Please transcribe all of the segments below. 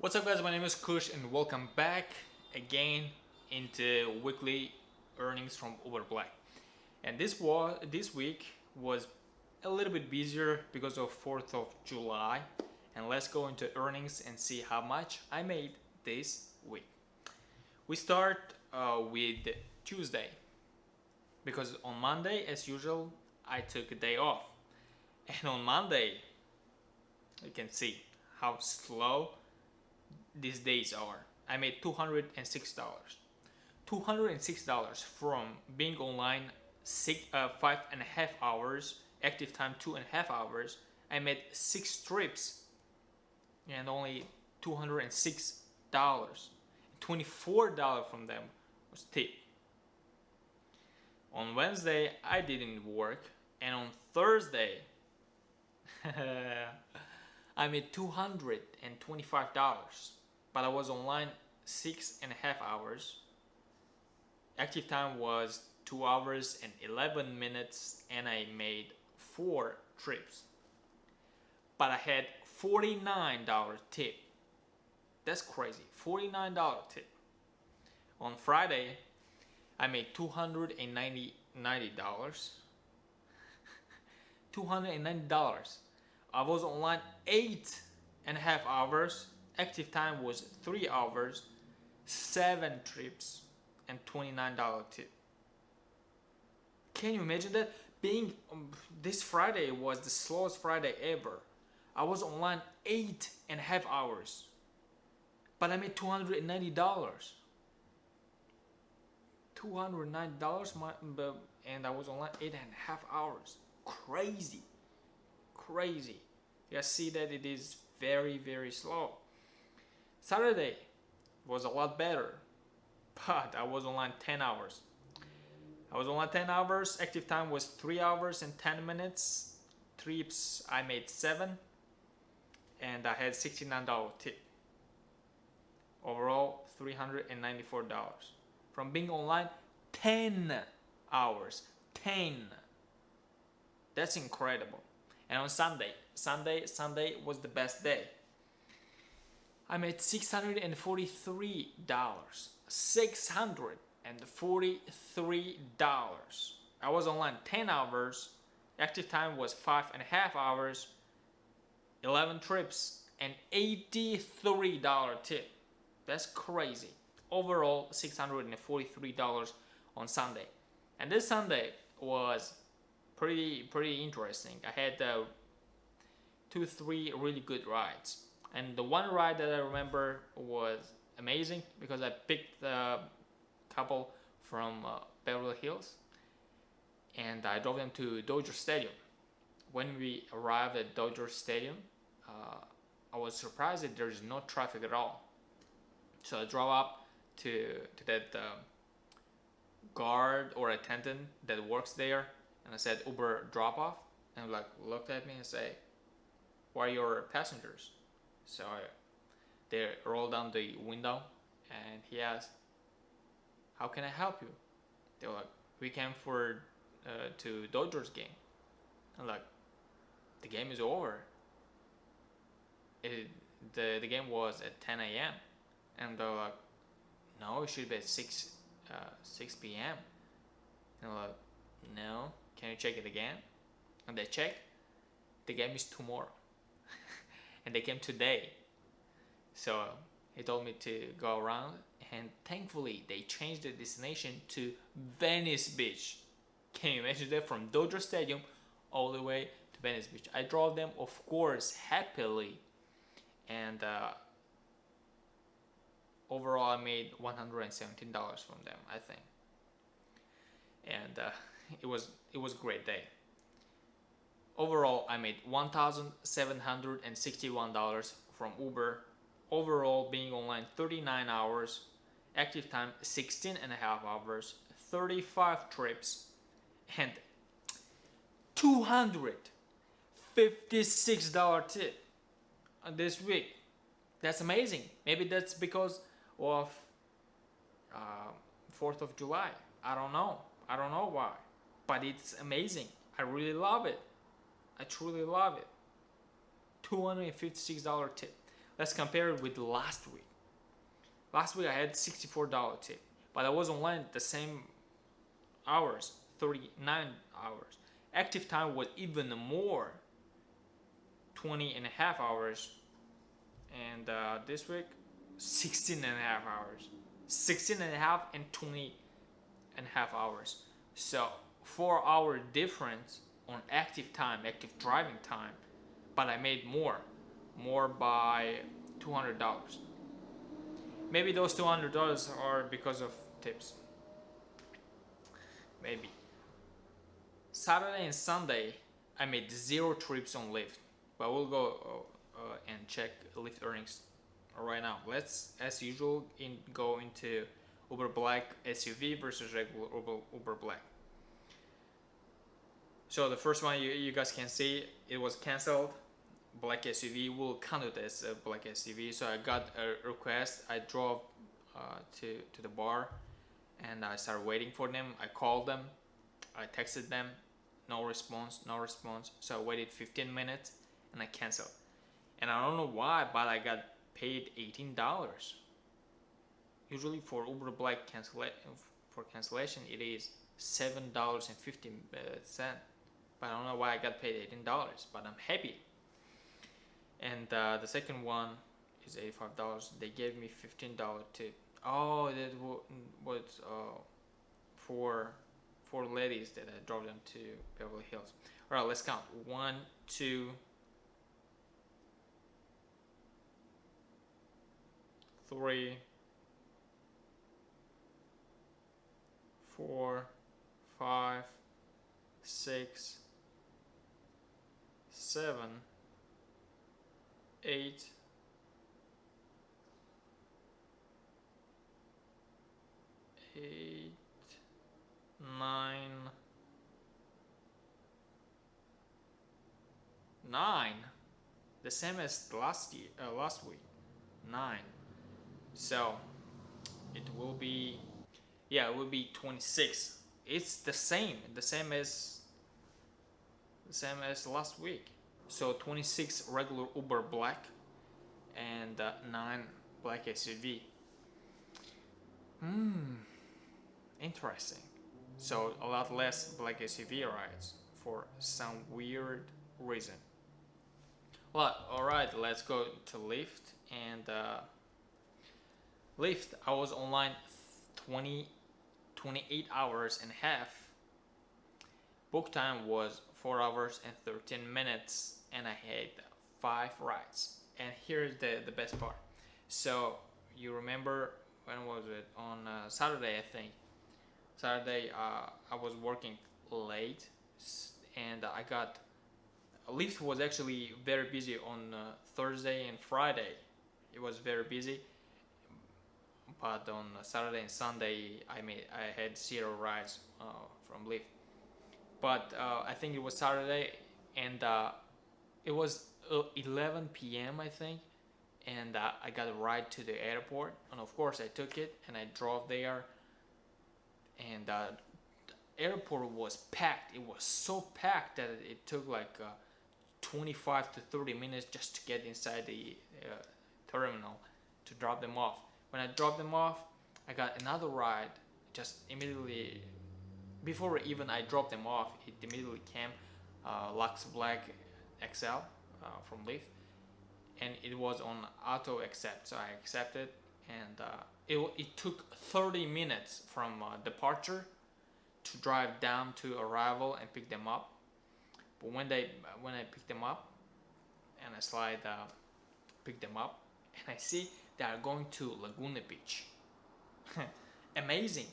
What's up guys, my name is Kush and welcome back again into weekly earnings from Uber Black. And this week was a little bit busier because of 4th of July. And let's go into earnings and see how much I made this week. We start with Tuesday because on Monday, as usual, I took a day off. And on Monday, you can see how slow these days are. I made $206. $206 from being online 5.5 hours, active time 2.5 hours. I made 6 trips and only $206. $24 from them was tip. On Wednesday, I didn't work, and on Thursday, I made $225, but I was online 6.5 hours. Active time was 2 hours and 11 minutes, and I made 4 trips. But I had $49 tip. That's crazy, $49 tip. On Friday, I made $290. $290. I was online 8.5 hours. Active time was 3 hours, 7 trips, and $29 tip. Can you imagine that? This Friday was the slowest Friday ever. I was online 8.5 hours, but I made $290. $290, and I was online 8.5 hours. Crazy. You see that it is very slow. Saturday was a lot better, but I was online 10 hours. Active time was 3 hours and 10 minutes. Trips I made 7, and I had $69 tip. Overall $394 from being online 10 hours. 10. That's incredible. And on Sunday was the best day. I made $643. $643. I was online 10 hours. Active time was 5.5 hours. 11 trips and $83 tip. That's crazy. Overall $643 on Sunday. And this Sunday was pretty interesting. I had 2-3 really good rides, and the one ride that I remember was amazing because I picked a couple from Beverly Hills and I drove them to Dodger Stadium. When we arrived at Dodger Stadium, I was surprised that there's no traffic at all. So I drove up to that guard or attendant that works there, and I said Uber drop off, and looked at me and say, "Who are your passengers?" So they rolled down the window and he asked, "How can I help you?" They were like, "We came for to Dodgers game." I'm like, "The game is over. The game was at 10 a.m. And they're like, "No, it should be at 6 p.m. And I'm like, "No, can you check it again?" And they checked. The game is tomorrow. And they came today. So he told me to go around, and thankfully they changed the destination to Venice Beach. Can you imagine that? From Dodger Stadium all the way to Venice Beach. I drove them, of course, happily, and overall I made $117 from them, I think. And it was a great day. Overall I made $1,761 from Uber. Overall being online 39 hours, active time 16.5 hours, 35 trips, and $256 tip this week. That's amazing. Maybe that's because of 4th of July. I don't know why, but it's amazing. I really love it. I truly love it. $256 tip. Let's compare it with last week. Last week I had $64 tip, but I was online the same hours, 39 hours. Active time was even more, 20 and a half hours. And this week, 16 and a half hours. 16 and a half and 20 and a half hours. So 4 hour difference on active time, active driving time, but I made more by $200. Maybe those $200 are because of tips. Maybe. Saturday and Sunday, I made 0 trips on Lyft, but we'll go and check Lyft earnings right now. Let's, as usual, go into Uber Black SUV versus regular Uber Black. So the first one you guys can see, it was canceled. Black SUV will count it as a black SUV. So I got a request. I drove to the bar and I started waiting for them. I called them, I texted them, no response. So I waited 15 minutes and I canceled. And I don't know why, but I got paid $18. Usually for Uber Black cancellation, it is $7.50. But I don't know why I got paid $18, but I'm happy. And the second one is $85. They gave me $15 tip. Oh, that was for ladies that I drove them to Beverly Hills. All right, let's count. 1, 2, 3, 4, 5, 6, 7, 8, 9. The same as last week. 9. So it will be, it will be 26. It's the same as last week. So 26 regular Uber Black and 9 black SUV. Interesting. So a lot less black SUV rides for some weird reason. Well, alright, let's go to Lyft. And Lyft, I was online 28 hours and a half. Book time was 4 hours and 13 minutes, and I had 5 rides. And here's the best part. So you remember, when was it? On Saturday, I think. Saturday, I was working late, and Lyft was actually very busy on Thursday and Friday. It was very busy, but on Saturday and Sunday, I had 0 rides from Lyft. But I think it was Saturday, and it was 11 p.m. I think, and I got a ride to the airport, and of course I took it and I drove there, and the airport was packed. It was so packed that it took like 25 to 30 minutes just to get inside the terminal to drop them off. When I dropped them off, I got another ride just immediately. Before even I dropped them off, it immediately came Lux Black XL from Lyft, and it was on auto accept, so I accepted, and it took 30 minutes from departure to drive down to arrival and pick them up. But when I picked them up and I pick them up, and I see they are going to Laguna Beach. Amazing.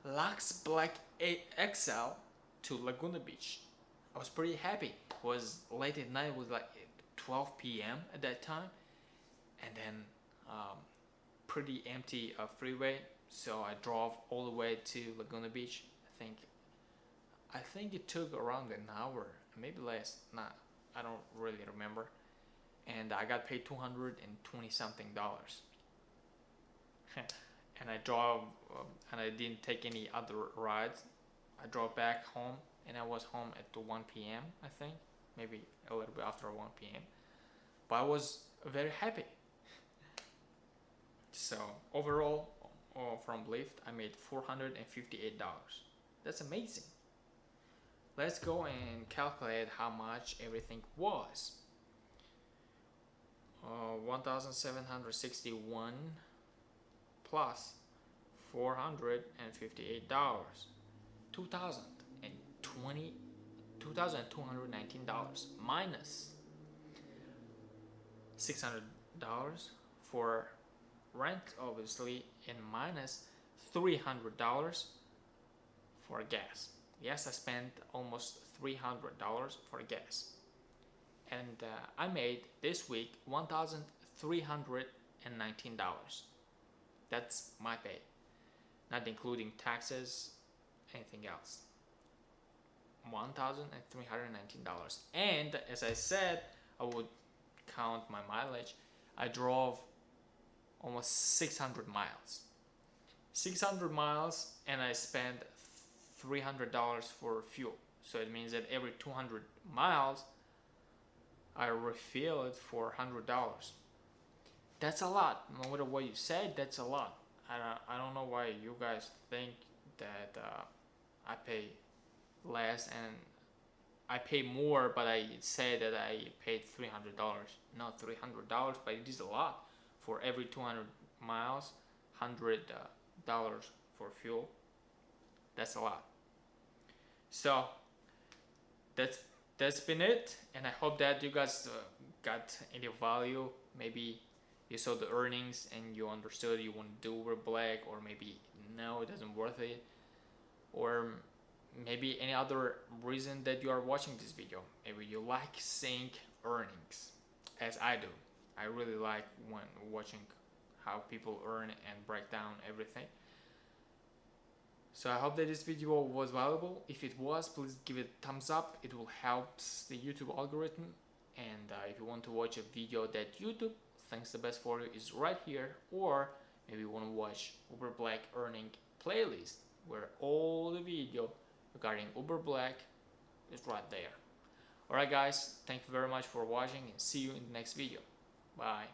Lux Black XL to Laguna Beach. I was pretty happy. It was late at night. It was like 12 p.m. at that time, and then pretty empty freeway. So I drove all the way to Laguna Beach. I think it took around an hour, maybe less. I don't really remember. And I got paid $220 something. And I drove, and I didn't take any other rides. I drove back home, and I was home at 1 p.m. I think, maybe a little bit after 1 p.m. But I was very happy. So overall, from Lyft, I made $458. That's amazing. Let's go and calculate how much everything was. 1,761 plus $458, $2,219 minus $600 for rent, obviously, and minus $300 for gas. Yes, I spent almost $300 for gas, and I made this week $1,319. That's my pay, not including taxes, anything else. $1,319. And as I said, I would count my mileage. I drove almost 600 miles. 600 miles, and I spent $300 for fuel. So it means that every 200 miles, I refill it for $100. That's a lot. No matter what you said, that's a lot. I don't know why you guys think that I pay less and I pay more, but I say that I paid $300. Not $300, but it is a lot. For every 200 miles, $100 for fuel. That's a lot. So that's been it, and I hope that you guys got any value. Maybe you saw the earnings and you understood you want to do Uber Black, or maybe no, it doesn't worth it, or maybe any other reason that you are watching this video. Maybe you like seeing earnings as I do. I really like when watching how people earn and break down everything. So I hope that this video was valuable. If it was, please give it a thumbs up. It will help the YouTube algorithm. And if you want to watch a video that YouTube thinks the best for you is right here, or maybe you want to watch Uber Black earning playlist where all the video regarding Uber Black is right there. Alright guys, thank you very much for watching, and see you in the next video. Bye.